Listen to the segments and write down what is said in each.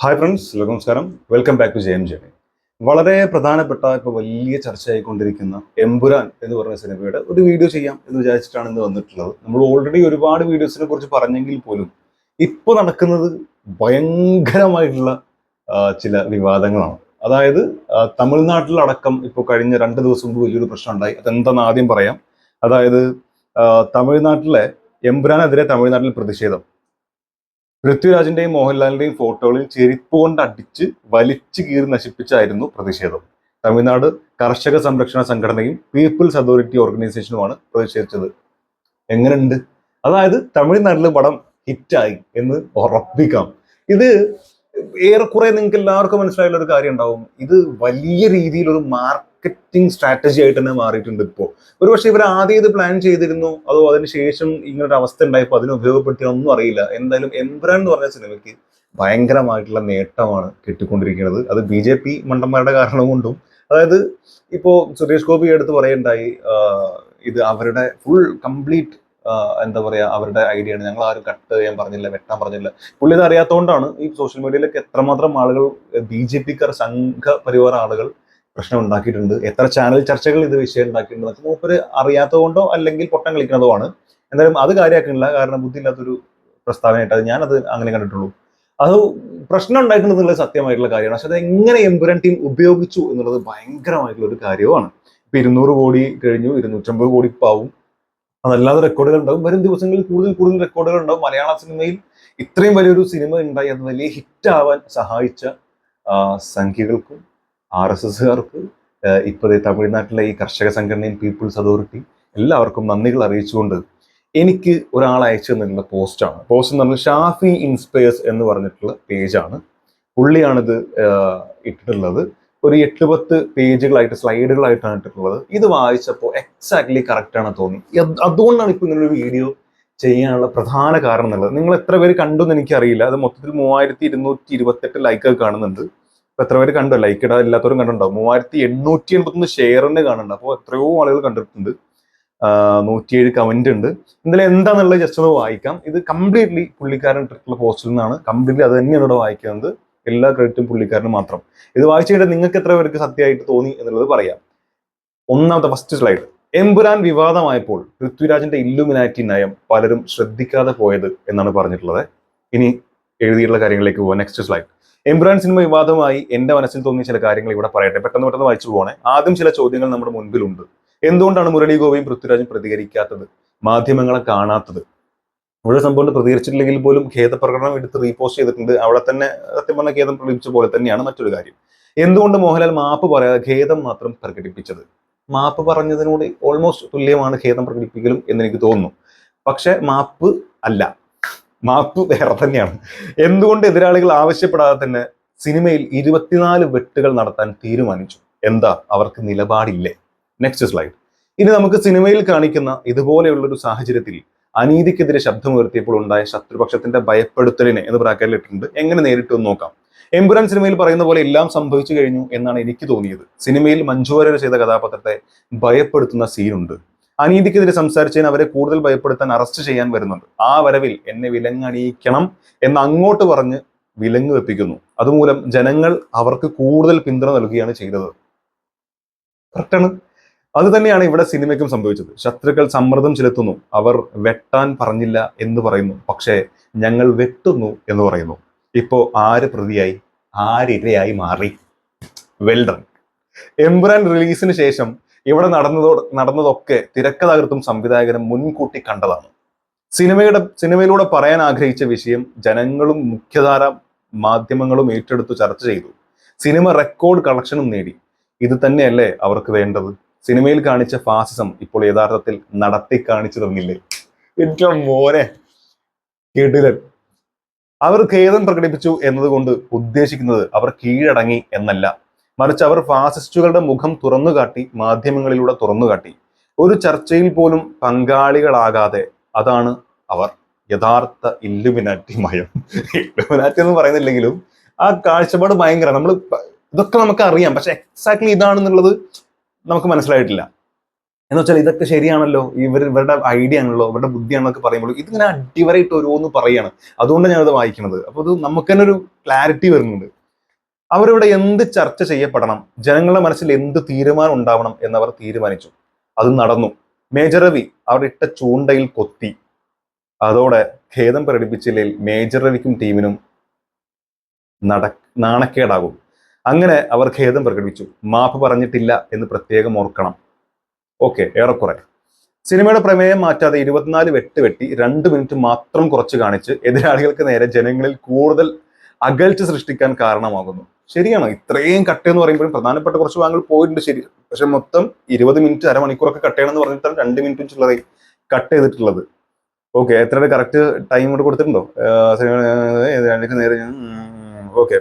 Hi friends, നമസ്കാരം. Welcome back to JM journey. വളരെ പ്രധാനപ്പെട്ട ഇപ്പോൾ വലിയ ചർച്ചയായിക്കൊണ്ടിരിക്കുന്ന എമ്പുരാൻ എന്ന് പറഞ്ഞ സിനിമയുടെ ഒരു വീഡിയോ ചെയ്യാം എന്ന് വിചാരിച്ചിട്ടാണ് ഇന്ന് വന്നിട്ടുള്ളത്. നമ്മൾ ഓൾറെഡി ഒരുപാട് വീഡിയോസിനെ കുറിച്ച് പറഞ്ഞെങ്കിൽ പോലും ഇപ്പോൾ നടക്കുന്നത് ഭയങ്കരമായിട്ടുള്ള ചില വിവാദങ്ങളാണ്. അതായത് തമിഴ്നാട്ടിലടക്കം ഇപ്പോൾ കഴിഞ്ഞ 2 ദിവസം മുമ്പ് വലിയൊരു പ്രശ്നം ഉണ്ടായി. അതെന്താണെന്ന് ആദ്യം പറയാം. അതായത് തമിഴ്നാട്ടിലെ എമ്പുരാനെതിരെ തമിഴ്നാട്ടിൽ പ്രതിഷേധം. പൃഥ്വിരാജിന്റെയും മോഹൻലാലിന്റെയും ഫോട്ടോകളിൽ ചെരുപ്പ് കൊണ്ട് അടിച്ച് വലിച്ചു കീറി നശിപ്പിച്ചായിരുന്നു പ്രതിഷേധം. തമിഴ്നാട് കർഷക സംരക്ഷണ സംഘടനയും പീപ്പിൾസ് അതോറിറ്റി ഓർഗനൈസേഷനുമാണ് പ്രതിഷേധിച്ചത്. എങ്ങനെയുണ്ട്? അതായത് തമിഴ്നാട്ടിൽ പടം ഹിറ്റായി എന്ന് ഉറപ്പിക്കാം. ഇത് ഏറെക്കുറെ നിങ്ങൾക്ക് എല്ലാവർക്കും മനസ്സിലായുള്ള ഒരു കാര്യം ഉണ്ടാവും. ഇത് വലിയ രീതിയിൽ ഒരു മാർക്കറ്റിംഗ് സ്ട്രാറ്റജി ആയിട്ട് തന്നെ മാറിയിട്ടുണ്ട്. ഇപ്പോൾ ഒരുപക്ഷെ ഇവർ ആദ്യം ഇത് പ്ലാൻ ചെയ്തിരുന്നു, അതോ അതിനുശേഷം ഇങ്ങനൊരു അവസ്ഥ ഉണ്ടായപ്പോൾ അതിനെ ഉപയോഗപ്പെടുത്തിയൊന്നും അറിയില്ല. എന്തായാലും എംബ്രാൻ എന്ന് പറഞ്ഞ സിനിമയ്ക്ക് ഭയങ്കരമായിട്ടുള്ള നേട്ടമാണ് കിട്ടിക്കൊണ്ടിരിക്കുന്നത്. അത് BJP മണ്ടന്മാരുടെ കാരണം കൊണ്ടും, അതായത് ഇപ്പോ സുരേഷ് ഗോപി എടുത്ത് പറയണ്ടായി, ഇത് അവരുടെ ഫുൾ കംപ്ലീറ്റ് എന്താ പറയാ, അവരുടെ ഐഡിയ ആണ്, ഞങ്ങൾ ആരും കട്ട് ചെയ്യാൻ പറഞ്ഞില്ല, വെട്ടാൻ പറഞ്ഞില്ല. പുള്ളി ഇത് അറിയാത്തതുകൊണ്ടാണ് ഈ സോഷ്യൽ മീഡിയയിലൊക്കെ എത്രമാത്രം ആളുകൾ, BJP-ക്കാർ, സംഘപരിവാർ ആളുകൾ പ്രശ്നം ഉണ്ടാക്കിയിട്ടുണ്ട്, എത്ര ചാനൽ ചർച്ചകൾ ഇത് വിഷയം ഉണ്ടാക്കിയിട്ടുണ്ട് എന്നൊക്കെ മൂപ്പര് അറിയാത്തതുകൊണ്ടോ അല്ലെങ്കിൽ പൊട്ടം കളിക്കുന്നതോ ആണ്. എന്തായാലും അത് കാര്യമാക്കുന്നില്ല, കാരണം ബുദ്ധിയില്ലാത്തൊരു പ്രസ്താവനയായിട്ട് അത് ഞാനത് അങ്ങനെ കണ്ടിട്ടുള്ളൂ. അത് പ്രശ്നം ഉണ്ടായിട്ടുണ്ടെന്നുള്ളത് സത്യമായിട്ടുള്ള കാര്യമാണ്. പക്ഷെ അത് എങ്ങനെ എമ്പുരാൻ ടീം ഉപയോഗിച്ചു എന്നുള്ളത് ഭയങ്കരമായിട്ടുള്ള ഒരു കാര്യമാണ്. ഇപ്പൊ 200 കോടി കഴിഞ്ഞു, 250 കോടി ഇപ്പൊ ആവും. അതല്ലാതെ റെക്കോർഡുകൾ ഉണ്ടാവും. വരും ദിവസങ്ങളിൽ കൂടുതൽ കൂടുതൽ റെക്കോർഡുകൾ ഉണ്ടാവും. മലയാള സിനിമയിൽ ഇത്രയും വലിയൊരു സിനിമ ഉണ്ടായി, അത് വലിയ ഹിറ്റ് ആവാൻ സഹായിച്ച സംഖ്യകൾക്കും RSSകാർക്ക്, ഇപ്പോഴത്തെ തമിഴ്നാട്ടിലെ ഈ കർഷക സംഘടനയും പീപ്പിൾസ് അതോറിറ്റി എല്ലാവർക്കും നന്ദികൾ അറിയിച്ചുകൊണ്ട് എനിക്ക് ഒരാൾ അയച്ചു തന്നിട്ടുള്ള പോസ്റ്റാണ്. പോസ്റ്റ് എന്ന് പറഞ്ഞാൽ ഷാഫി ഇൻസ്പയേഴ്സ് എന്ന് പറഞ്ഞിട്ടുള്ള പേജാണ്. പുള്ളിയാണിത് ഇട്ടിട്ടുള്ളത്. ഒരു 8-10 പേജുകളായിട്ട്, സ്ലൈഡുകളായിട്ടാണ് ഇട്ടിട്ടുള്ളത്. ഇത് വായിച്ചപ്പോൾ എക്സാക്ട്ലി കറക്റ്റ് ആണ് തോന്നി. അതുകൊണ്ടാണ് ഇപ്പൊ ഇങ്ങനൊരു വീഡിയോ ചെയ്യാനുള്ള പ്രധാന കാരണം എന്നുള്ളത്. നിങ്ങൾ എത്ര പേര് കണ്ടു എന്ന് എനിക്കറിയില്ല. അത് മൊത്തത്തിൽ 3228 ലൈക്ക് കാണുന്നുണ്ട്. ഇപ്പൊ എത്ര പേര് കണ്ടു? ലൈക്ക് ഇടാൻ എല്ലാത്തവരും കണ്ടിട്ടുണ്ടാവും. 3881 ഷെയറിന് കാണുന്നുണ്ട്. അപ്പോൾ എത്രയോ ആളുകൾ കണ്ടിട്ടുണ്ട്. 107 കമന്റ് ഉണ്ട്. എന്തായാലും എന്താണെന്നുള്ളത് ജസ്റ്റ് ഒന്ന് വായിക്കാം. ഇത് കംപ്ലീറ്റ്ലി പുള്ളിക്കാരൻ ഇട്ടിട്ടുള്ള പോസ്റ്റിൽ നിന്നാണ്. കംപ്ലീറ്റ്ലി അത് തന്നെയാണ് ഇവിടെ വായിക്കുന്നത്. എല്ലാ ക്രെഡിറ്റും പുള്ളിക്കാരന് മാത്രം. ഇത് വായിച്ചു കഴിഞ്ഞാൽ നിങ്ങൾക്ക് എത്ര പേർക്ക് സത്യമായിട്ട് തോന്നി എന്നുള്ളത് പറയാം. ഒന്നാമത്തെ ഫസ്റ്റ് സ്ലൈഡ്. എമ്പുരാൻ വിവാദമായപ്പോൾ പൃഥ്വിരാജിന്റെ ഇല്ലുമിനാറ്റി നയം പലരും ശ്രദ്ധിക്കാതെ പോയത് എന്നാണ് പറഞ്ഞിട്ടുള്ളത്. ഇനി എഴുതിയിട്ടുള്ള കാര്യങ്ങളിലേക്ക് പോകാം. Next slide. എമ്പുരാൻ സിനിമ വിവാദമായി എന്റെ മനസ്സിൽ തോന്നിയ ചില കാര്യങ്ങൾ ഇവിടെ പറയട്ടെ. പെട്ടെന്ന് വായിച്ചു പോകണേ. ആദ്യം ചില ചോദ്യങ്ങൾ നമ്മുടെ മുൻപിലുണ്ട്. എന്തുകൊണ്ടാണ് മുരളി ഗോപിയും പൃഥ്വിരാജും പ്രതികരിക്കാത്തത്, മാധ്യമങ്ങളെ കാണാത്തത്? ഇവിടെ സംഭവം പ്രതികരിച്ചിട്ടില്ലെങ്കിൽ പോലും ഖേദപ്രകടനം എടുത്ത് റീപോസ്റ്റ് ചെയ്തിട്ടുണ്ട്. അവിടെ തന്നെ സത്യം പറഞ്ഞ ഖേദം പ്രകടിപ്പിച്ച പോലെ തന്നെയാണ്. മറ്റൊരു കാര്യം, എന്തുകൊണ്ട് മോഹൻലാൽ മാപ്പ് പറയാതെ ഖേദം മാത്രം പ്രകടിപ്പിച്ചത്? മാപ്പ് പറഞ്ഞതിനോട് ഓൾമോസ്റ്റ് തുല്യമാണ് ഖേദം പ്രകടിപ്പിക്കലും എന്ന് എനിക്ക് തോന്നുന്നു. പക്ഷെ മാപ്പ് അല്ല, മാപ്പ് വേറെ തന്നെയാണ്. എന്തുകൊണ്ട് എതിരാളികൾ ആവശ്യപ്പെടാതെ തന്നെ സിനിമയിൽ 24 വെട്ടുകൾ നടത്താൻ തീരുമാനിച്ചു? എന്താ, അവർക്ക് നിലപാടില്ലേ? Next slide. ഇനി നമുക്ക് സിനിമയിൽ കാണിക്കുന്ന ഇതുപോലെയുള്ളൊരു സാഹചര്യത്തിൽ അനീതിക്കെതിരെ ശബ്ദമുയർത്തിയപ്പോൾ ഉണ്ടായ ശത്രുപക്ഷത്തിന്റെ ഭയപ്പെടുത്തലിനെ എന്ന് ബ്രാക്കറ്റിലിട്ടുണ്ട്. എങ്ങനെ നേരിട്ടു എന്ന് നോക്കാം. എമ്പുരാൻ സിനിമയിൽ പറയുന്ന പോലെ എല്ലാം സംഭവിച്ചു കഴിഞ്ഞു എന്നാണ് എനിക്ക് തോന്നിയത്. സിനിമയിൽ മഞ്ജു വാര്യർ ചെയ്ത കഥാപാത്രത്തെ ഭയപ്പെടുത്തുന്ന സീനുണ്ട്. അനീതിക്കെതിരെ സംസാരിച്ചതിന് അവരെ കൂടുതൽ ഭയപ്പെടുത്താൻ അറസ്റ്റ് ചെയ്യാൻ വരുന്നുണ്ട്. ആ വരവിൽ എന്നെ വിലങ്ങണിയിക്കണം എന്ന് അങ്ങോട്ട് പറഞ്ഞ് വിലങ്ങ് വെപ്പിക്കുന്നു. അതുമൂലം ജനങ്ങൾ അവർക്ക് കൂടുതൽ പിന്തുണ നൽകുകയാണ് ചെയ്തത്. കറക്റ്റാണ്. അത് തന്നെയാണ് ഇവിടെ സിനിമയ്ക്കും സംഭവിച്ചത്. ശത്രുക്കൾ സമ്മർദ്ദം ചെലുത്തുന്നു, അവർ വെട്ടാൻ പറഞ്ഞില്ല എന്ന് പറയുന്നു, പക്ഷേ ഞങ്ങൾ വെട്ടുന്നു എന്ന് പറയുന്നു. ഇപ്പോ ആര് പ്രതിയായി, ആരിരയായി മാറി? Well done. എമ്പുരാൻ റിലീസിന് ശേഷം ഇവിടെ നടന്നതൊക്കെ തിരക്കഥാകൃത്തും സംവിധായകനും മുൻകൂട്ടി കണ്ടതാണ്. സിനിമയിലൂടെ പറയാൻ ആഗ്രഹിച്ച വിഷയം ജനങ്ങളും മുഖ്യധാര മാധ്യമങ്ങളും ഏറ്റെടുത്തു ചർച്ച ചെയ്തു. സിനിമ റെക്കോർഡ് കളക്ഷനും നേടി. ഇത് തന്നെയല്ലേ അവർക്ക് വേണ്ടത്? സിനിമയിൽ കാണിച്ച ഫാസിസം ഇപ്പോൾ യഥാർത്ഥത്തിൽ നടത്തി കാണിച്ചു തന്നില്ലേ? ഏറ്റവും മോനെ കിടിലൻ. അവർ ഖേദം പ്രകടിപ്പിച്ചു എന്നതുകൊണ്ട് ഉദ്ദേശിക്കുന്നത് അവർ കീഴടങ്ങി എന്നല്ല, മറിച്ച് അവർ ഫാസിസ്റ്റുകളുടെ മുഖം തുറന്നുകാട്ടി, മാധ്യമങ്ങളിലൂടെ തുറന്നുകാട്ടി. ഒരു ചർച്ചയിൽ പോലും പങ്കാളികളാകാതെ. അതാണ് അവർ യഥാർത്ഥ ഇല്ലുമിനാറ്റി മയം. ഇല്ലുമിനാറ്റി എന്ന് പറയുന്നില്ലെങ്കിലും ആ കാഴ്ചപ്പാട് ഭയങ്കര. ഇതൊക്കെ നമുക്ക് അറിയാം, പക്ഷെ എക്സാക്ട്ലി ഇതാണെന്നുള്ളത് നമുക്ക് മനസ്സിലായിട്ടില്ല. എന്ന് വെച്ചാൽ ഇതൊക്കെ ശരിയാണല്ലോ, ഇവരുടെ ഐഡിയ ആണല്ലോ, ഇവരുടെ ബുദ്ധിയാണെന്നൊക്കെ പറയുമ്പോൾ ഇതിങ്ങനെ അടിവരായിട്ട് ഓരോന്ന് പറയാണ്. അതുകൊണ്ട് ഞാനത് വായിക്കുന്നത്. അപ്പോൾ ഇത് നമുക്ക് തന്നെ ഒരു ക്ലാരിറ്റി വരുന്നുണ്ട്. അവരിവിടെ എന്ത് ചർച്ച ചെയ്യപ്പെടണം, ജനങ്ങളുടെ മനസ്സിൽ എന്ത് തീരുമാനം ഉണ്ടാവണം എന്നവർ തീരുമാനിച്ചു. അത് നടന്നു. മേജർ രവി അവർ ഇട്ട ചൂണ്ടയിൽ കൊത്തി. അതോടെ ഖേദം പ്രകടിപ്പിച്ചില്ലെങ്കിൽ മേജർ രവിക്കും ടീമിനും നാണക്കേടാകും. അങ്ങനെ അവർ ഖേദം പ്രകടിപ്പിച്ചു. മാപ്പ് പറഞ്ഞിട്ടില്ല എന്ന് പ്രത്യേകം ഓർക്കണം. ഓക്കെ, ഏറെക്കുറെ. സിനിമയുടെ പ്രമേയം മാറ്റാതെ 24 വെട്ട് വെട്ടി 2 മിനിറ്റ് മാത്രം കുറച്ച് കാണിച്ച് എതിരാളികൾക്ക് നേരെ ജനങ്ങളിൽ കൂടുതൽ അകൽച്ച സൃഷ്ടിക്കാൻ കാരണമാകുന്നു. ശരിയാണ്, ഇത്രയും കട്ട് എന്ന് പറയുമ്പോഴും പ്രധാനപ്പെട്ട കുറച്ച് ഭാഗങ്ങൾ പോയിട്ടുണ്ട്, ശരി. പക്ഷെ മൊത്തം 20 മിനിറ്റ് അരമണിക്കൂറൊക്കെ കട്ട് ചെയ്യണമെന്ന് പറഞ്ഞിട്ടാണ് 2 മിനിറ്റും ചില്ലറ കട്ട് ചെയ്തിട്ടുള്ളത്. ഓക്കെ, എത്രയുടെ കറക്റ്റ് ടൈം ഇവിടെ കൊടുത്തിട്ടുണ്ടോ? നേരെ ഓക്കെ.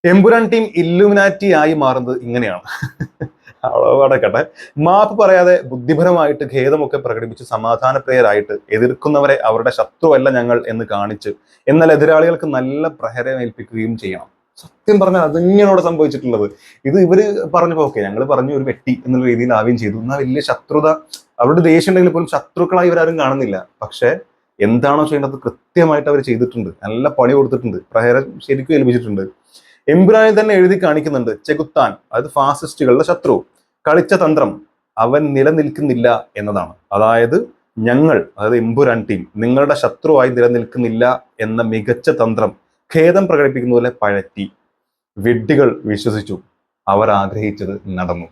എമ്പുരാൻ ടീം ഇല്ലുമിനാറ്റി ആയി മാറുന്നത് ഇങ്ങനെയാണ്. അടക്കട്ടെ. മാപ്പ് പറയാതെ ബുദ്ധിപരമായിട്ട് ഖേദമൊക്കെ പ്രകടിപ്പിച്ച് സമാധാനപ്രിയരായിട്ട് എതിർക്കുന്നവരെ അവരുടെ ശത്രുവല്ല ഞങ്ങൾ എന്ന് കാണിച്ച് എന്നാൽ എതിരാളികൾക്ക് നല്ല പ്രഹരമേൽപ്പിക്കുകയും ചെയ്യണം. സത്യം പറഞ്ഞാൽ അതിങ്ങനോട് സംഭവിച്ചിട്ടുള്ളത്. ഇത് ഇവര് പറഞ്ഞപ്പോ ഓക്കെ ഞങ്ങൾ പറഞ്ഞു ഒരു വെട്ടി എന്നുള്ള രീതിയിൽ ആവുകയും ചെയ്തു. എന്നാൽ വലിയ ശത്രുത, അവരുടെ ദേഷ്യം ഉണ്ടെങ്കിൽ പോലും ശത്രുക്കളായി ഇവരാരും കാണുന്നില്ല. പക്ഷെ എന്താണോ ചെയ്യേണ്ടത് കൃത്യമായിട്ട് അവർ ചെയ്തിട്ടുണ്ട്. നല്ല പണി കൊടുത്തിട്ടുണ്ട്. പ്രഹരം ശരിക്കും ഏൽപ്പിച്ചിട്ടുണ്ട്. എമ്പുരാനിൽ തന്നെ എഴുതി കാണിക്കുന്നുണ്ട്, ചെകുത്താൻ അതായത് ഫാസിസ്റ്റുകളുടെ ശത്രു കളിച്ച തന്ത്രം അവൻ നിലനിൽക്കുന്നില്ല എന്നതാണ്. അതായത് ഞങ്ങൾ, അതായത് എമ്പുരാൻ ടീം നിങ്ങളുടെ ശത്രുവായി നിലനിൽക്കുന്നില്ല എന്ന മികച്ച തന്ത്രം ഖേദം പ്രകടിപ്പിക്കുന്ന പോലെ പഴറ്റി. വിഡ്ഢികൾ വിശ്വസിച്ചു, അവർ ആഗ്രഹിച്ചത് നടന്നു.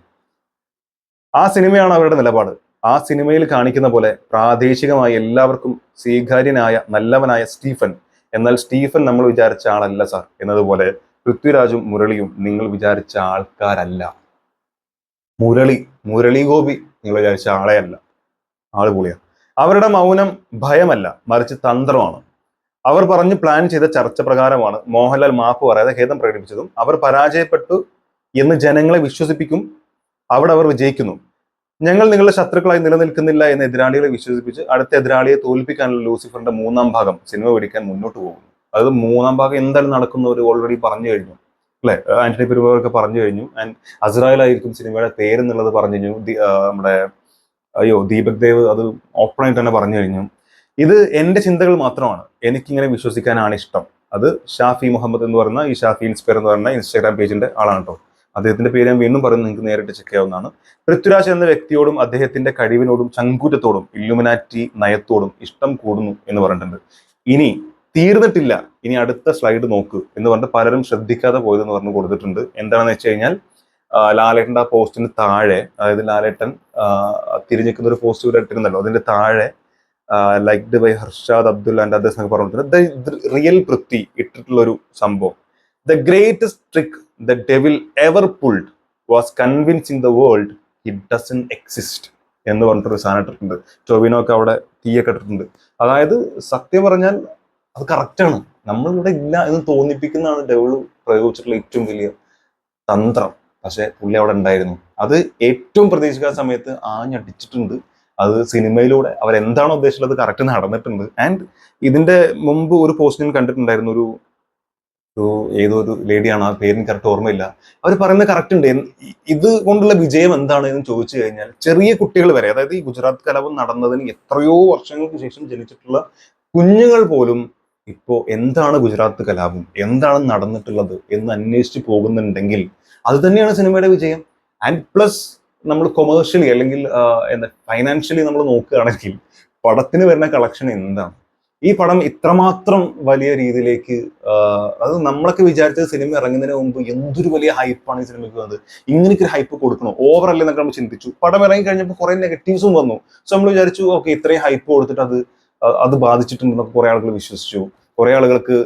ആ സിനിമയാണ് അവരുടെ നിലപാട്. ആ സിനിമയിൽ കാണിക്കുന്ന പോലെ പ്രാദേശികമായി എല്ലാവർക്കും സ്വീകാര്യനായ നല്ലവനായ സ്റ്റീഫൻ. എന്നാൽ സ്റ്റീഫൻ നമ്മൾ വിചാരിച്ച ആളല്ല സാർ എന്നതുപോലെ പൃഥ്വിരാജും മുരളിയും നിങ്ങൾ വിചാരിച്ച ആൾക്കാരല്ല. മുരളി ഗോപി നിങ്ങൾ വിചാരിച്ച ആളെ അല്ല. ആള് പൊളിയാണ്. അവരുടെ മൗനം ഭയമല്ല, മറിച്ച് തന്ത്രമാണ്. അവർ പറഞ്ഞ് പ്ലാൻ ചെയ്ത ചർച്ച പ്രകാരമാണ് മോഹൻലാൽ മാപ്പ് പറയാതെ ഖേദം പ്രകടിപ്പിച്ചതും. അവർ പരാജയപ്പെട്ടു എന്ന് ജനങ്ങളെ വിശ്വസിപ്പിക്കും. അവിടെ അവർ വിജയിക്കുന്നു. ഞങ്ങൾ നിങ്ങളുടെ ശത്രുക്കളായി നിലനിൽക്കുന്നില്ല എന്ന് എതിരാളികളെ വിശ്വസിപ്പിച്ച് അടുത്ത എതിരാളിയെ തോൽപ്പിക്കാനുള്ള ലൂസിഫറിന്റെ 3-ാം ഭാഗം സിനിമ പിടിക്കാൻ മുന്നോട്ട് പോകുന്നു. അതായത് 3-ാം ഭാഗം എന്തായാലും നടക്കുന്നവർ ഓൾറെഡി പറഞ്ഞു കഴിഞ്ഞു അല്ലെ? ആന്റണി പെരുമാറൊക്കെ പറഞ്ഞു കഴിഞ്ഞു. ആൻഡ് അസ്രായേലായിരിക്കും സിനിമയുടെ പേരെന്നുള്ളത് പറഞ്ഞു കഴിഞ്ഞു. നമ്മുടെ ദീപക് ദേവ് അത് ഓപ്പണായിട്ട് തന്നെ പറഞ്ഞു കഴിഞ്ഞു. ഇത് എന്റെ ചിന്തകൾ മാത്രമാണ്. എനിക്കിങ്ങനെ വിശ്വസിക്കാനാണ് ഇഷ്ടം. അത് ഷാഫി മുഹമ്മദ് എന്ന് പറയുന്ന ഈ ഷാഫി ഇൻസ്പയർ എന്ന് പറയുന്ന ഇൻസ്റ്റാഗ്രാം പേജിന്റെ ആളാണ് കേട്ടോ. അദ്ദേഹത്തിന്റെ പേര് ഞാൻ വീണ്ടും പറയുന്നത്, നിങ്ങൾക്ക് നേരിട്ട് ചെക്ക് ചെയ്യാവുന്നതാണ്. പൃഥ്വിരാജ് എന്ന വ്യക്തിയോടും അദ്ദേഹത്തിന്റെ കഴിവിനോടും ചങ്കൂറ്റത്തോടും ഇല്ലുമിനാറ്റി നയത്തോടും ഇഷ്ടം കൂടുന്നു എന്ന് പറഞ്ഞിട്ടുണ്ട്. ഇനി തീർന്നിട്ടില്ല, ഇനി അടുത്ത സ്ലൈഡ് നോക്ക് എന്ന് പറഞ്ഞിട്ട് പലരും ശ്രദ്ധിക്കാതെ പോയതെന്ന് പറഞ്ഞു കൊടുത്തിട്ടുണ്ട്. എന്താണെന്ന് വെച്ച് കഴിഞ്ഞാൽ ലാലേട്ടൻ്റെ ആ പോസ്റ്റിന് താഴെ, അതായത് ലാലേട്ടൻ തിരിഞ്ഞിരിക്കുന്ന ഒരു പോസ്റ്റ് ഇവിടെ ഇട്ടിരുന്നല്ലോ, അതിന്റെ താഴെ liked by Harshad Abdul and others എന്നൊക്കെ പറഞ്ഞിട്ടുണ്ട്. റിയൽ പൃഥ്വി ഇട്ടിട്ടുള്ള ഒരു സംഭവം, the greatest trick the devil ever pulled was convincing the world it doesn't exist എന്ന് പറഞ്ഞിട്ടൊരു സാധനം ഇട്ടിട്ടുണ്ട്. ടൊവിനോ ഒക്കെ അവിടെ തീയൊക്കെ ഇട്ടിട്ടുണ്ട്. അതായത് സത്യം പറഞ്ഞാൽ അത് കറക്റ്റാണ്. നമ്മളിവിടെ ഇല്ല എന്ന് തോന്നിപ്പിക്കുന്നതാണ് ഡെവിൾ പ്രയോഗിച്ചിട്ടുള്ള ഏറ്റവും വലിയ തന്ത്രം. പക്ഷെ പുള്ളി അവിടെ ഉണ്ടായിരുന്നു. അത് ഏറ്റവും പ്രതീക്ഷിക്കാത്ത സമയത്ത് ആഞ്ഞടിച്ചിട്ടുണ്ട്. അത് സിനിമയിലൂടെ അവരെന്താണോ ഉദ്ദേശിച്ചത് കറക്റ്റ് നടന്നിട്ടുണ്ട്. ആൻഡ് ഇതിന്റെ മുമ്പ് ഒരു പോസ്റ്റ് ഞാൻ കണ്ടിട്ടുണ്ടായിരുന്നു. ഒരു ഏതോ ഒരു ലേഡിയാണ്, ആ പേരിന് കറക്റ്റ് ഓർമ്മയില്ല. അവർ പറയുന്നത് കറക്റ്റ് ഉണ്ട്. ഇത് കൊണ്ടുള്ള വിജയം എന്താണ് എന്ന് ചോദിച്ചു കഴിഞ്ഞാൽ ചെറിയ കുട്ടികൾ വരെ, അതായത് ഈ ഗുജറാത്ത് കലാപം നടന്നതിന് എത്രയോ വർഷങ്ങൾക്ക് ശേഷം ജനിച്ചിട്ടുള്ള കുഞ്ഞുങ്ങൾ പോലും ഇപ്പോ എന്താണ് ഗുജറാത്ത് കലാപം, എന്താണ് നടന്നിട്ടുള്ളത് എന്ന് അന്വേഷിച്ച് പോകുന്നുണ്ടെങ്കിൽ അത് തന്നെയാണ് സിനിമയുടെ വിജയം. ആൻഡ് പ്ലസ് നമ്മൾ കൊമേഴ്ഷ്യലി അല്ലെങ്കിൽ എന്താ ഫൈനാൻഷ്യലി നമ്മൾ നോക്കുകയാണെങ്കിൽ പടത്തിന് വരുന്ന കളക്ഷൻ എന്താണ്? ഈ പടം ഇത്രമാത്രം വലിയ രീതിയിലേക്ക്, അത് നമ്മളൊക്കെ വിചാരിച്ചത് സിനിമ ഇറങ്ങുന്നതിന് മുമ്പ് എന്തൊരു വലിയ ഹൈപ്പാണ് ഈ സിനിമയ്ക്ക് വന്നത്, ഇങ്ങനെയൊക്കെ ഒരു ഹൈപ്പ് കൊടുക്കണോ, ഓവർ അല്ലേ എന്നൊക്കെ നമ്മൾ ചിന്തിച്ചു. പടം ഇറങ്ങി കഴിഞ്ഞപ്പോൾ കുറെ നെഗറ്റീവ്സും വന്നു. സോ നമ്മൾ വിചാരിച്ചു ഓക്കെ ഇത്രയും ഹൈപ്പ് കൊടുത്തിട്ട് അത് ബാധിച്ചിട്ടുണ്ടെന്നൊക്കെ കുറെ ആളുകൾ വിശ്വസിച്ചു. കുറെ ആളുകൾക്ക്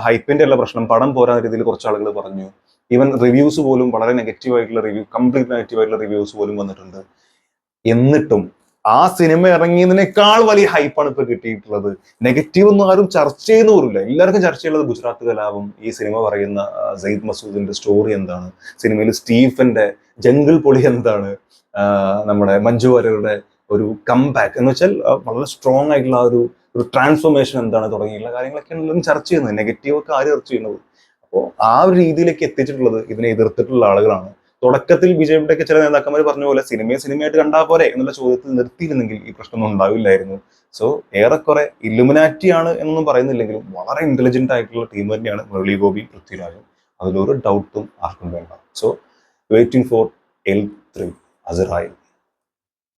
ഹൈപ്പിന്റെ ഉള്ള പ്രശ്നം, പടം പോരാത്ത രീതിയിൽ കുറച്ച് ആളുകൾ പറഞ്ഞു. ഈവൻ റിവ്യൂസ് പോലും വളരെ നെഗറ്റീവ് ആയിട്ടുള്ള കംപ്ലീറ്റ് നെഗറ്റീവ് ആയിട്ടുള്ള റിവ്യൂസ് പോലും വന്നിട്ടുണ്ട്. എന്നിട്ടും ആ സിനിമ ഇറങ്ങിയതിനേക്കാൾ വലിയ ഹൈപ്പാണ് ഇപ്പൊ കിട്ടിയിട്ടുള്ളത്. നെഗറ്റീവ് ഒന്നും ആരും ചർച്ച ചെയ്യുന്ന പോലുമില്ല. എല്ലാവർക്കും ചർച്ച ചെയ്യുന്നത് ഗുജറാത്ത് കലാപം, ഈ സിനിമ പറയുന്ന സയ്യിദ് മസൂദിന്റെ സ്റ്റോറി എന്താണ്, സിനിമയിൽ സ്റ്റീഫന്റെ ജംഗിൾ പൊളി എന്താണ്, നമ്മുടെ മഞ്ജു വാര്യരുടെ ഒരു കംബാക്ക് എന്ന് വെച്ചാൽ വളരെ സ്ട്രോങ് ആയിട്ടുള്ള ഒരു ട്രാൻസ്ഫോർമേഷൻ എന്താണ് തുടങ്ങിയുള്ള കാര്യങ്ങളൊക്കെയാണ് എല്ലാവരും ചർച്ച ചെയ്യുന്നത്. നെഗറ്റീവ് ഒക്കെ ആര് ചർച്ച ചെയ്യുന്നത്? അപ്പോൾ ആ ഒരു രീതിയിലേക്ക് എത്തിച്ചിട്ടുള്ളത് ഇതിനെ എതിർത്തിട്ടുള്ള ആളുകളാണ്. തുടക്കത്തിൽ ബിജെപിയുടെ ചില നേതാക്കന്മാർ പറഞ്ഞ പോലെ സിനിമയായിട്ട് കണ്ടാൽ പോരെ എന്നുള്ള ചോദ്യത്തിൽ നിർത്തിയിരുന്നെങ്കിൽ ഈ പ്രശ്നമൊന്നും ഉണ്ടാവില്ലായിരുന്നു. സോ ഏറെക്കുറെ ഇല്ലുമിനാറ്റി ആണ് എന്നൊന്നും പറയുന്നില്ലെങ്കിലും വളരെ ഇന്റലിജന്റ് ആയിട്ടുള്ള ടീം തന്നെയാണ് മുരളി ഗോപി, പൃഥ്വിരാജും. അതിലൊരു ഡൗട്ടും ആർക്കും വേണ്ട. So waiting for L3 Azrael.